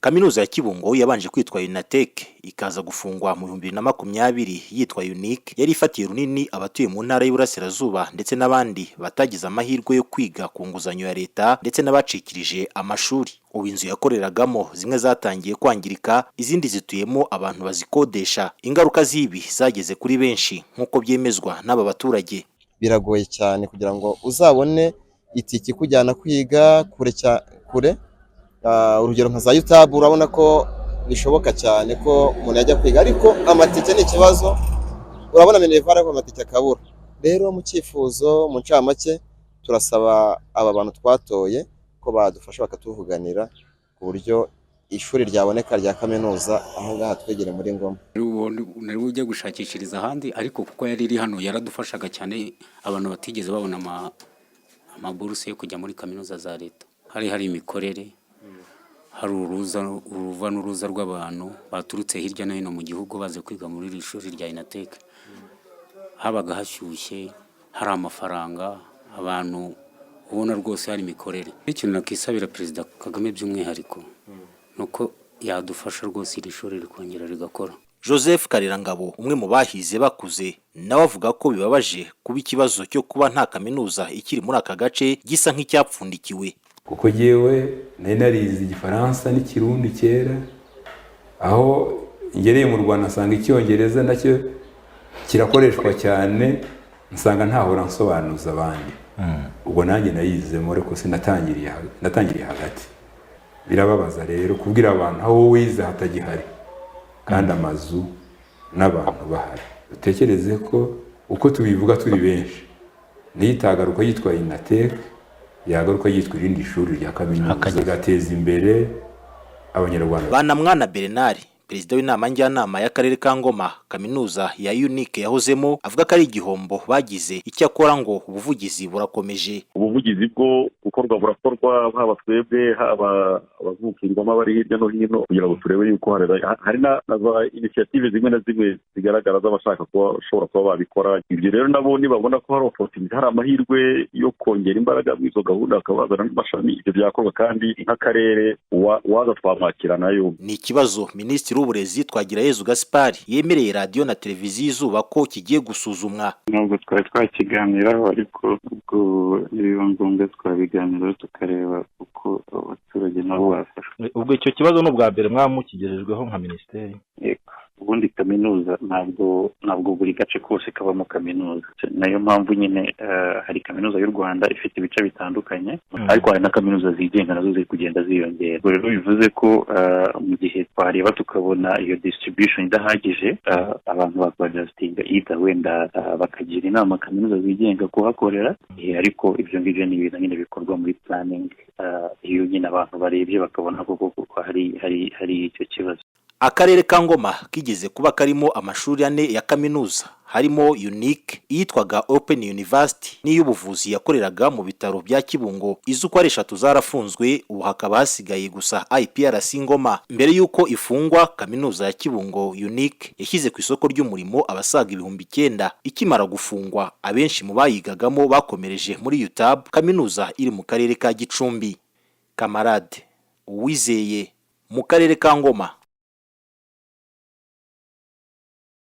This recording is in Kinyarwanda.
Kaminuza ya Kibungo yabanje kwitwa UNATEC ikaza gufungwa mu 2020 yitwa UNIC, yari ifatiye runini abatuye mu ntara y'Iburasirazuba ndetse n'abandi batagize amahirwe yo kwiga ku nguzanyo ya leta ndetse n'abacikirije amashuri. Ubu inzu yakoreragamo zimwe zatangiye kwangirika, izindi zituyemo abantu bazikodesha. Ingaruka z'ibi zageze kuri benshi nk'uko byemezwa n'aba baturage. Biragoye cyane kugira ngo uzabone itiki kujyana kwiga kure. Urugero nka za YouTube urabona ko bishoboka cyane ko umuntu yajya kwiga, ariko amatike ni ikibazo. Urabona Minerval ko amatike akabura. Rero mu cyifuzo mu ncamake turasaba aba bantu twatoye ko badufasha bakatuvuganira ku buryo ishuri ryaboneka rya kaminuza aho ngaha twegere muri Ngoma. Nari ujya gushakishiriza ahandi, ariko kuko yari iri hano yaradufashaga cyane abantu batigeze babona amaburuse yo kujya muri kaminuza za leta. Hari imikorere, hari uruva n'uruza rw'abantu baturutse hirya no hino mu gihugu baze kwiga muri iri shuri rya UNATEC. Habaga hashyushye, hari amafaranga, abantu ubona rwose hari imikorere. Ikintu nakisabira Perezida Kagame by'umwihariko nuko yadufasha rwose iri shuri rikongera rigakora. Joseph Karirangabo, umwe mu bahize bakuze, nawe avuga ko bibabaje kuba ikibazo cyo kuba nta kaminuza ikiri muri aka gace gisa nk'icyapfundikiwe. Kuko jewe narize Igifaransa n'Ikirundi kera, aho ngereye mu Rwanda nsanga Icyongereza nacyo kirakoreshwa cyane, nsanga ntahora nsobanuza abandi. Ubwo nanjye nayizemo ariko natangiriye hagati. Birababaza rero kubwira abantu aho wize hatagihari kandi amazu n'abantu bahari. Utekereze ko uko tubivuga turi benshi, niyitagaruka yitwa UNATEC, yagaruka yitwa irindi shuri rya kaminuza gateza imbere abanyarwanda. Banamwana Bernard, Perezida w'inama njyanama y'akarere ka Ngoma, kaminuza ya UNIC yahozemo, avuga ko ari igihombo bagize. Icyakora ngo ubuvugizi burakomeje. Ubuvugizi bwo gukorwa burakorwa, haba twebwe haba abavukirwamo bari hirya no hino, kugira ngo turebe yuko hari na za initiative zimwe na zimwe zigaragara z'abashaka kuba bashobora kuba babikora. Ibyo rero nabo nibabona ko hari opportunity, hari amahirwe yo kongera imbaraga mu izo gahunda, akabazana n'amashami, ibyo byakorwa kandi nk'akarere waza twamwakira nayo. Ni ikibazo Minisitiri w'Uburezi Twagirayezu Gaspard yemereye radio na televiziyo Izuba ko kigiye gusuzumwa. Nubwo twari twakiganiraho, ariko ubwo nibiba ngombwa twabiganiraho tukareba uko abaturage nabo bafashwe. Ubwo icyo kibazo n'ubwa mbere mwamukigejejweho nka minisiteri? Yego, ubundi kaminuza ntabwo buri gace kose kabamo kaminuza. Nayo mpamvu nyine hari kaminuza y'u Rwanda ifite ibice bitandukanye, ariko hari na kaminuza zigenga nazo ziri kugenda ziyongera. Rero bivuze ko mu gihe twareba tukabona iyo distribution idahagije, abantu bakwadjustinga ida wenda bakagira inama kaminuza zigenga kuhakorera, ariko ibyo ngibyo ni ibintu nyine bikorwa muri planning. Iyo nyine abantu barebye bakabona ko hari icyo kibazo. Akarere ka Ngoma kigeze kuba karimo amashuri 4 ya kaminuza, harimo UNIC yitwaga Open University n'iy'ubuvuzi yakoreraga mu bitaro bya Kibungo. Izo uko ari 3 zarafunzwe, ubu hakaba hasigaye gusa IPRC Ngoma. Mbere yuko ifungwa, kaminuza ya Kibungo UNIC yashyize ku isoko ry'umurimo abasaga 9,000. Ikimara gufungwa, abenshi mu bayigagamo bakomereje muri UTAB, kaminuza iri mu karere ka Gicumbi. Kamarade Uwizeye mu karere ka Ngoma.